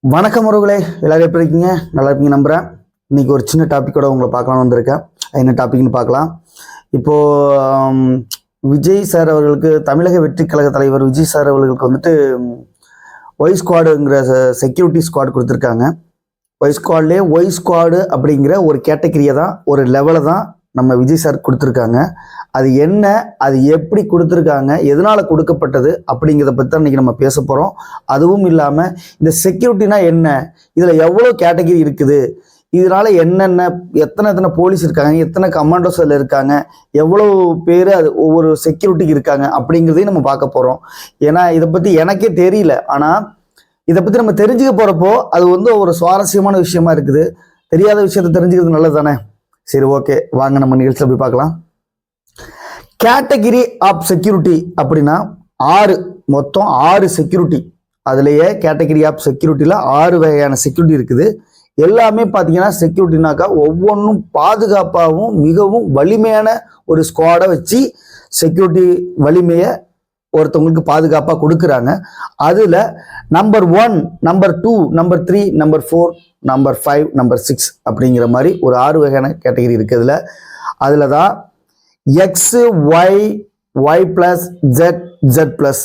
வணக்கம் உறவுகளே, எல்லாரும் எப்படி இருக்கீங்க? நல்லா இருப்பீங்க நம்புகிறேன். இன்றைக்கி ஒரு சின்ன டாப்பிக்கோட உங்களை பார்க்கலான்னு வந்திருக்கேன். என்ன டாபிக்னு பார்க்கலாம். இப்போது விஜய் சார் அவர்களுக்கு, தமிழக வெற்றி கழக தலைவர் விஜய் சார் அவர்களுக்கு வந்துட்டு ஒய் ஸ்குவாடுங்கிற செக்யூரிட்டி ஸ்குவாட் கொடுத்துருக்காங்க. ஒய் ஸ்குவாட்லேயே ஒய் ஸ்குவாடு அப்படிங்கிற ஒரு கேட்டகரியை தான், ஒரு லெவலை தான் நம்ம விஜய் சார் கொடுத்துருக்காங்க. அது என்ன, அது எப்படி கொடுத்துருக்காங்க, எதனால் கொடுக்கப்பட்டது அப்படிங்கிறத பற்றி தான் இன்றைக்கி நம்ம பேச போகிறோம். அதுவும் இல்லாமல் இந்த செக்யூரிட்டினா என்ன, இதில் எவ்வளோ கேட்டகரி இருக்குது, இதனால் என்னென்ன எத்தனை போலீஸ் இருக்காங்க, எத்தனை கமாண்டோஸ் அதில் இருக்காங்க, எவ்வளோ பேர் அது ஒவ்வொரு செக்யூரிட்டிக்கு இருக்காங்க அப்படிங்கிறதையும் நம்ம பார்க்க போகிறோம். ஏன்னா இதை பற்றி எனக்கே தெரியல. ஆனால் இதை பற்றி நம்ம தெரிஞ்சுக்க போகிறப்போ அது வந்து ஒரு சுவாரஸ்யமான விஷயமா இருக்குது. தெரியாத விஷயத்தை தெரிஞ்சுக்கிறது நல்லது தானே. சரி, ஓகே, வாங்க நம்ம நிகழ்ச்சியில் போய் பார்க்கலாம். கேட்டகிரி ஆஃப் செக்யூரிட்டி அப்படின்னா மொத்தம் 6 செக்யூரிட்டி. அதுலேயே கேட்டகிரி ஆஃப் செக்யூரிட்டியில் 6 வகையான செக்யூரிட்டி இருக்குது. எல்லாமே பார்த்தீங்கன்னா செக்யூரிட்டினாக்கா ஒவ்வொன்றும் பாதுகாப்பாகவும் மிகவும் வலிமையான ஒரு ஸ்குவாடை வச்சு செக்யூரிட்டி வலிமையை ஒருத்தவங்களுக்கு பாதுகாப்பாக கொடுக்குறாங்க. அதில் number 1, number 2, number 3, number 4, number 5, number 6 அப்படிங்கிற மாதிரி ஒரு 6 வகையான கேட்டகரி இருக்குது. அதில் தான் X, Y plus, Z plus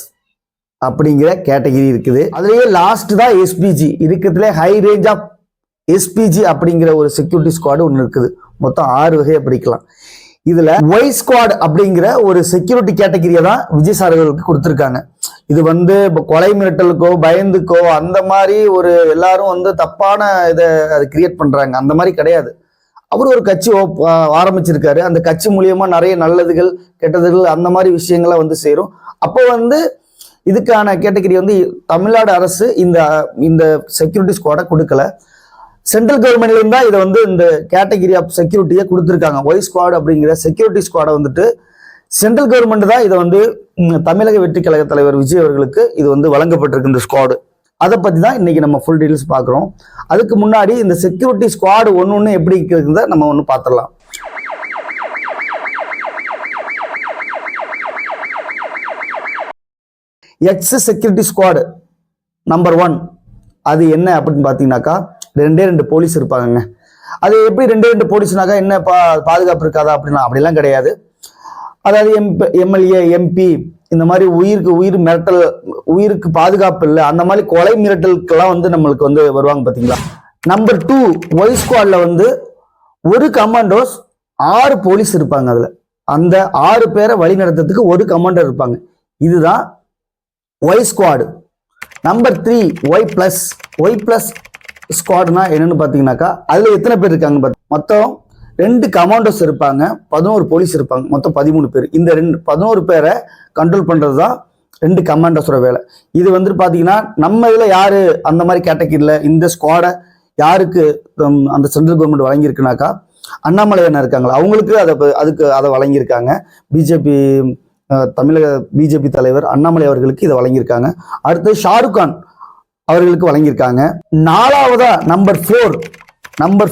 அப்படிங்கிற கேட்டகரி இருக்குது. அதுலேயே லாஸ்ட் தான் எஸ்பிஜி இருக்கிறதுல, ஹை ரேஞ்ச் ஆஃப் எஸ்பிஜி அப்படிங்கிற ஒரு செக்யூரிட்டி ஸ்குவாடு ஒன்று இருக்குது. மொத்தம் 6 வகையை பிரிக்கலாம். இதுல ஒய் ஸ்குவாட் அப்படிங்கிற ஒரு செக்யூரிட்டி கேட்டகரியை தான் விஜய் சார் அவர்களுக்கு கொடுத்துருக்காங்க. இது வந்து இப்போ கொலை மிரட்டலுக்கோ பயந்துக்கோ அந்த மாதிரி ஒரு எல்லாரும் வந்து தப்பான இதை அது கிரியேட் பண்றாங்க. அந்த மாதிரி கிடையாது. அவர் ஒரு கட்சி ஆரம்பிச்சிருக்காரு. அந்த கட்சி மூலியமா நிறைய நல்லதுகள் கெட்டதுகள் அந்த மாதிரி விஷயங்களை வந்து சேரும். அப்போ வந்து இதுக்கான கேட்டகரி வந்து தமிழ்நாடு அரசு இந்த செக்யூரிட்டி ஸ்குவாடை கொடுக்கல. சென்ட்ரல் கவர்மெண்ட்ல இருந்தா இதை வந்து இந்த கேட்டகரி ஆஃப் செக்யூரிட்டியை கொடுத்துருக்காங்க. ஒய் ஸ்குவாட் அப்படிங்கிற செக்யூரிட்டி ஸ்குவாடை வந்துட்டு சென்ட்ரல் கவர்மெண்ட் தான் இதை வந்து தமிழக வெற்றி கழக தலைவர் விஜய் அவர்களுக்கு இது வந்து வழங்கப்பட்டிருக்கு இந்த ஸ்குவாடு. அதை பத்தி தான் இன்னைக்கு நம்ம ஃபுல் டீடைல்ஸ் பார்க்குறோம். அதுக்கு முன்னாடி இந்த செக்யூரிட்டி ஸ்குவாடு ஒன்று எப்படி இருக்குறத நம்ம ஒன்று பார்த்துடலாம். எக்ஸ் செக்யூரிட்டி ஸ்குவாடு நம்பர் 1 அது என்ன அப்படின்னு பார்த்தீங்கன்னாக்கா 2 போலீஸ் இருப்பாங்க. அது எப்படி 2 போலீஸ்னாக்கா என்ன பாதுகாப்பு இருக்காதா அப்படின்னா அப்படிலாம் கிடையாது. அதாவது எம்எல்ஏ, எம்பி இந்த மாதிரி உயிருக்கு மிரட்டல், உயிருக்கு பாதுகாப்பு இல்லை, அந்த மாதிரி கொலை மிரட்டலுக்கெல்லாம் வந்து நம்மளுக்கு வந்து வருவாங்க பார்த்தீங்களா. நம்பர் 2 ஒய் ஸ்குவாட்ல வந்து ஒரு கமாண்டோஸ் 6 போலீஸ் இருப்பாங்க. அதுல அந்த 6 பேரை வழி நடத்துறதுக்கு ஒரு கமாண்டர் இருப்பாங்க. இதுதான் Y squad. Number 3 Y plus ஸ்குவாட்னா என்னன்னு பார்த்தீங்கன்னாக்கா அதுல எத்தனை பேர் இருக்காங்க, மொத்தம் 2 கமாண்டோஸ் இருப்பாங்க, 11 போலீஸ் இருப்பாங்க, மொத்தம் 13 பேர். இந்த 11 பேரை கண்ட்ரோல் பண்றது தான் 2 கமாண்டோஸோட வேலை. இது வந்து பாத்தீங்கன்னா நம்ம இதுல யாரு அந்த மாதிரி கேட்டகரியில இந்த ஸ்குவாடை யாருக்கு அந்த சென்ட்ரல் கவர்மெண்ட் வழங்கியிருக்குனாக்கா அண்ணாமலை அண்ணா இருக்காங்களா அவங்களுக்கு அதை வழங்கியிருக்காங்க. பிஜேபி தமிழக பிஜேபி தலைவர் அண்ணாமலை அவர்களுக்கு இதை வழங்கியிருக்காங்க. அடுத்து ஷாருக் கான் அவர்களுக்கு வழங்கியிருக்காங்க. 4வதா நம்பர்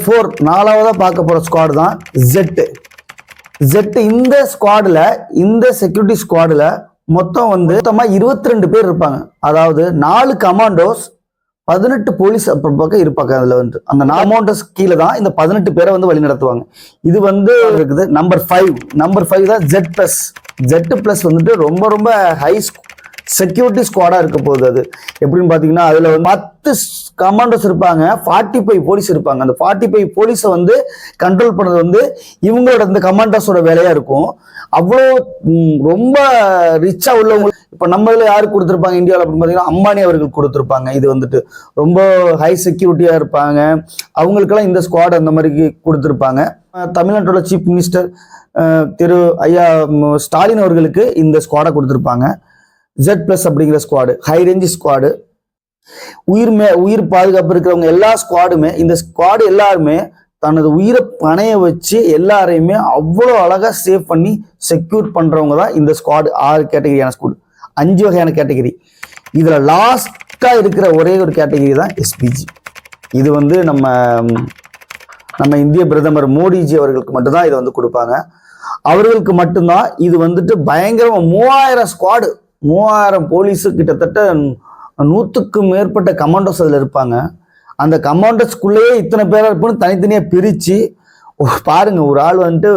4 4வதா பார்க்க போற ஸ்குவாடு தான் ஜெட். இந்த ஸ்குவாடுல, இந்த செக்யூரிட்டி ஸ்குவாடுல மொத்தமா 22 பேர் இருப்பாங்க. அதாவது 4 கமாண்டோஸ், 18 போலீஸ் பக்கம் இருப்பாங்க. அதுல வந்து அந்த 4 கமாண்டோஸ் கீழே தான் இந்த 18 பேரை வந்து வழி நடத்துவாங்க. இது வந்து இருக்குது. நம்பர் 5 தான் ஜெட் பிளஸ் வந்துட்டு ரொம்ப ஹை செக்யூரிட்டி ஸ்குவாடா இருக்க போகுது. அது எப்படின்னு பாத்தீங்கன்னா அதுல வந்து 10 கமாண்டோஸ் இருப்பாங்க, 45 போலீஸ் இருப்பாங்க. அந்த 45 போலீஸை வந்து கண்ட்ரோல் பண்றது வந்து இவங்களோட இந்த கமாண்டோஸோட வேலையா இருக்கும். அவ்வளோ ரொம்ப ரிச்சா உள்ளவங்க. இப்ப நம்ம இதுல யாரு கொடுத்துருப்பாங்க இந்தியாவில் அப்படின்னு பாத்தீங்கன்னா அம்பானி அவர்கள் கொடுத்துருப்பாங்க. இது வந்துட்டு ரொம்ப ஹை செக்யூரிட்டியா இருப்பாங்க. அவங்களுக்கெல்லாம் இந்த ஸ்குவாட் அந்த மாதிரி கொடுத்துருப்பாங்க. தமிழ்நாட்டோட சீஃப் மினிஸ்டர் திரு ஐயா ஸ்டாலின் அவர்களுக்கு இந்த ஸ்குவாடை கொடுத்துருப்பாங்க. ஜெட் பிளஸ் அப்படிங்கிற ஸ்குவாடு ஹை ரேஞ்ச் ஸ்குவாடு. உயிர் பாதுகாப்பு இருக்கிறவங்க எல்லா ஸ்குவாடுமே, இந்த ஸ்குவாடு எல்லாருமே தனது உயிரை பணைய வச்சு எல்லாரையுமே அவ்வளோ அழகா சேவ் பண்ணி செக்யூர் பண்றவங்க தான் இந்த ஸ்குவாடு. 6 கேட்டகரியான ஸ்குவாடு, 5 வகையான கேட்டகரி. இதுல லாஸ்டா இருக்கிற ஒரே ஒரு கேட்டகரி தான் எஸ்பிஜி. இது வந்து நம்ம இந்திய பிரதமர் மோடிஜி அவர்களுக்கு மட்டும்தான் இதை வந்து கொடுப்பாங்க. அவர்களுக்கு மட்டும்தான் இது வந்துட்டு பயங்கரமா 3000 ஸ்குவாடு, 3000 போலீஸு, கிட்டத்தட்ட 100க்கும் மேற்பட்ட கமாண்டோஸ் அதில் இருப்பாங்க. அந்த கமாண்டோஸ்குள்ளேயே இத்தனை பேராக இருப்போம்னு தனித்தனியாக பிரித்து பாருங்க, ஒரு ஆள் வந்துட்டு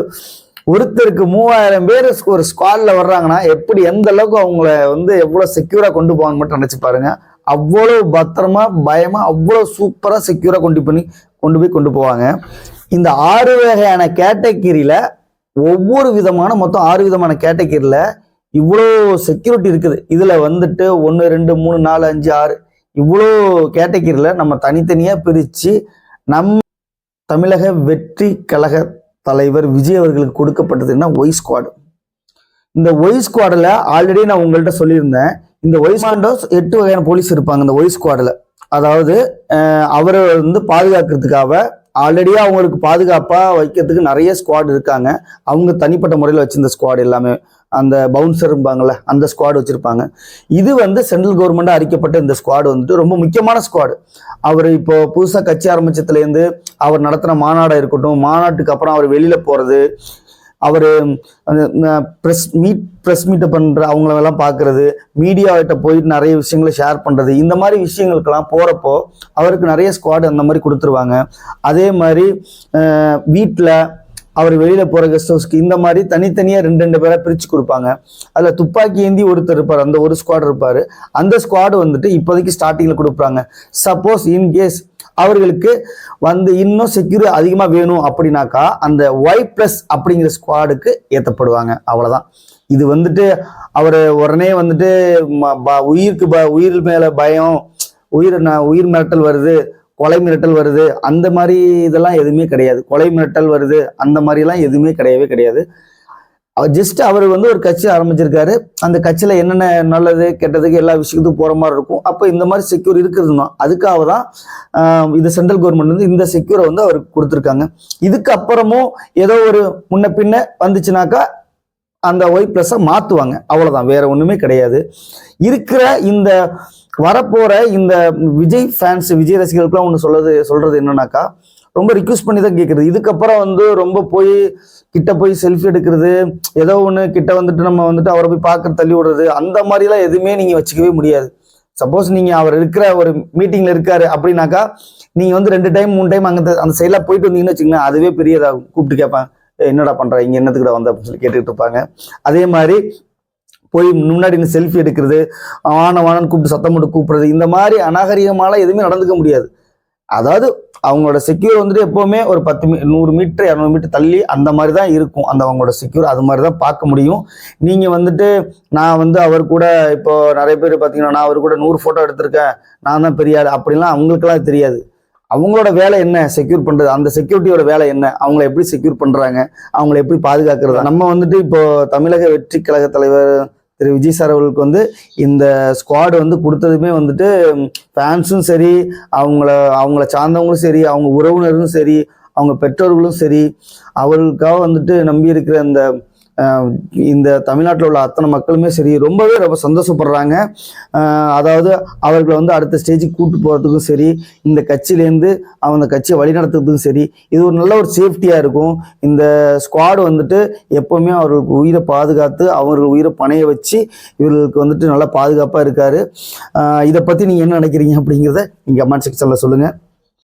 ஒருத்தருக்கு 3000 பேர் ஒரு ஸ்குவாடில் வர்றாங்கன்னா எப்படி எந்த அளவுக்கு அவங்கள வந்து எவ்வளோ செக்யூராக கொண்டு போவாங்க மட்டும் நினச்சி பாருங்க. அவ்வளோ பத்திரமா பயமாக அவ்வளோ சூப்பராக செக்யூராக கொண்டு போவாங்க. இந்த 6 வகையான கேட்டகிரியில் ஒவ்வொரு விதமான மொத்தம் 6 விதமான கேட்டகிரியில் இவ்வளோ செக்யூரிட்டி இருக்குது. இதில் வந்துட்டு 1 2 3 4 5 6 இவ்வளோ கேட்டகிரியில் நம்ம தனித்தனியாக பிரித்து நம்ம தமிழக வெற்றி கழக தலைவர் விஜய் அவர்களுக்கு கொடுக்கப்பட்டதுன்னா ஒய் ஸ்குவாடு. இந்த ஒய் ஸ்குவாடில் ஆல்ரெடி நான் உங்கள்கிட்ட சொல்லியிருந்தேன், இந்த ஒய் ஸ்குவாடோஸ் 8 வகையான போலீஸ் இருப்பாங்க இந்த ஒய் ஸ்குவாடில். அதாவது அவரை வந்து பாதுகாக்கிறதுக்காக ஆல்ரெடியாக அவங்களுக்கு பாதுகாப்பாக வைக்கிறதுக்கு நிறைய ஸ்குவாட் இருக்காங்க. அவங்க தனிப்பட்ட முறையில் வச்சிருந்த ஸ்குவாட் எல்லாமே அந்த பவுன்சர் இருப்பாங்கள்ல அந்த ஸ்குவாட் வச்சுருப்பாங்க. இது வந்து சென்ட்ரல் கவர்மெண்ட்டாக அறிக்கப்பட்ட இந்த ஸ்குவாடு வந்துட்டு ரொம்ப முக்கியமான ஸ்குவாடு. அவர் இப்போ புதுசாக கட்சி ஆரம்பிச்சதுலேருந்து அவர் நடத்தின மாநாடாக இருக்கட்டும், மாநாட்டுக்கு அப்புறம் அவர் வெளியில் போகிறது, அவர் ப்ரெஸ் மீட்டை பண்ணுற அவங்களெல்லாம் பார்க்குறது, மீடியாவிட்ட போயிட்டு நிறைய விஷயங்களை ஷேர் பண்ணுறது, இந்த மாதிரி விஷயங்களுக்கெல்லாம் போகிறப்போ அவருக்கு நிறைய ஸ்குவாடு அந்த மாதிரி கொடுத்துருவாங்க. அதே மாதிரி வீட்டில் அவர் வெளியில் போகிற கெஸ்ட் ஹவுஸ்க்கு இந்த மாதிரி தனித்தனியாக 2 பேராக பிரித்து கொடுப்பாங்க. அதில் துப்பாக்கி ஏந்தி ஒருத்தர் இருப்பார், அந்த ஒரு ஸ்குவாட் இருப்பார். அந்த ஸ்குவாடு வந்துட்டு இப்போதைக்கு ஸ்டார்டிங்கில் கொடுப்பாங்க. சப்போஸ் இன்கேஸ் அவர்களுக்கு வந்து இன்னும் செக்யூரிட்டி அதிகமாக வேணும் அப்படின்னாக்கா அந்த Y+ அப்படிங்கிற ஸ்குவாடுக்கு ஏற்றப்படுவாங்க. அவ்வளோதான். இது வந்துட்டு அவர் உடனே வந்துட்டு உயிர் மேலே பயம், உயிர் மிரட்டல் வருது, கொலை மிரட்டல் வருது, அந்த மாதிரி இதெல்லாம் எதுவுமே கிடையாது. கொலை மிரட்டல் வருது அந்த மாதிரிலாம் எதுவுமே கிடையாது. ஜஸ்ட் அவர் வந்து ஒரு கட்சி ஆரம்பிச்சிருக்காரு. அந்த கட்சியில் என்னென்ன நல்லது கெட்டதுக்கு எல்லா விஷயத்துக்கும் போகிற மாதிரி இருக்கும். அப்போ இந்த மாதிரி செக்யூர் இருக்குதுன்னா அதுக்காக தான் இது சென்ட்ரல் கவர்மெண்ட் வந்து இந்த செக்யூரை வந்து அவருக்கு கொடுத்துருக்காங்க. இதுக்கு அப்புறமும் ஏதோ ஒரு முன்ன பின்ன வந்துச்சுனாக்கா அந்த Y+ மாற்றுவாங்க. அவ்வளோதான், வேற ஒன்றுமே கிடையாது. இருக்கிற இந்த வரப்போகிற இந்த விஜய் ஃபேன்ஸ், விஜய் ரசிகர்களுக்குலாம் ஒன்று சொல்கிறது என்னன்னாக்கா, ரொம்ப ரிக்வெஸ்ட் பண்ணி தான் கேட்குறது. இதுக்கப்புறம் வந்து ரொம்ப கிட்ட போய் செல்ஃபி எடுக்கிறது, ஏதோ ஒன்று கிட்ட வந்துட்டு நம்ம வந்துட்டு அவரை போய் பார்க்க தள்ளி விடுறது, அந்த மாதிரிலாம் எதுவுமே நீங்கள் வச்சுக்கவே முடியாது. சப்போஸ் நீங்கள் அவர் இருக்கிற ஒரு மீட்டிங்கில் இருக்காரு அப்படின்னாக்கா நீங்கள் வந்து 2 டைம் 3 டைம் அந்த சைடில் போயிட்டு வந்தீங்கன்னு வச்சுக்கோங்க, அதுவே பெரியதாக கூப்பிட்டு கேட்பாங்க, என்னடா பண்ணுற இங்கே என்னத்துக்கிட்ட வந்த அப்படின்னு சொல்லி கேட்டுக்கிட்டு இருப்பாங்க. அதே மாதிரி போய் முன்னாடி செல்ஃபி எடுக்கிறது, வானன்னு கூப்பிட்டு சத்தம் போட்டு கூப்பிடுறது, இந்த மாதிரி அநாகரிகமாலாம் எதுவுமே நடந்துக்க முடியாது. அதாவது அவங்களோட செக்யூர் வந்துட்டு எப்போவுமே ஒரு 100 மீட்டர் 200 மீட்டர் தள்ளி அந்த மாதிரி தான் இருக்கும். அந்த அவங்களோட செக்யூர் அது மாதிரி தான் பார்க்க முடியும். நீங்கள் வந்துட்டு நான் வந்து அவர் கூட இப்போ நிறைய பேர் பார்த்தீங்கன்னா நான் அவர் கூட 100 ஃபோட்டோ எடுத்திருக்கேன், நான் தான் பெரிய ஆள் அப்படிலாம் அவங்களுக்கெல்லாம் தெரியாது. அவங்களோட வேலை என்ன, செக்யூர் பண்ணுறது. அந்த செக்யூரிட்டியோட வேலை என்ன, அவங்கள எப்படி செக்யூர் பண்ணுறாங்க, அவங்கள எப்படி பாதுகாக்கிறது. நம்ம வந்துட்டு இப்போ தமிழக வெற்றி கழக தலைவர் திரு விஜய் சார் அவர்களுக்கு வந்து இந்த ஸ்குவாடு வந்து கொடுத்ததுமே வந்துட்டு ஃபேன்ஸும் சரி, அவங்கள சார்ந்தவங்களும் சரி, அவங்க உறவினரும் சரி, அவங்க பெற்றோர்களும் சரி, அவர்களுக்காக வந்துட்டு நம்பி இருக்கிற இந்த தமிழ்நாட்டில் உள்ள அத்தனை மக்களுமே சரி ரொம்பவே ரொம்ப சந்தோஷப்படுறாங்க. அதாவது அவர்களை வந்து அடுத்த ஸ்டேஜுக்கு கூப்பிட்டு போகிறதுக்கும் சரி, இந்த கட்சியிலேருந்து அவங்க கட்சியை வழிநடத்துறதுக்கும் சரி, இது ஒரு நல்ல ஒரு சேஃப்டியாக இருக்கும். இந்த ஸ்குவாடு வந்துட்டு எப்போவுமே அவர்களுக்கு உயிரை பாதுகாத்து அவர்கள் உயிரை பணைய வச்சு இவர்களுக்கு வந்துட்டு நல்லா பாதுகாப்பாக இருக்கார். இதை பற்றி நீங்கள் என்ன நினைக்கிறீங்க அப்படிங்கிறத நீங்கள் கமெண்ட் செக்ஷனில் சொல்லுங்கள்.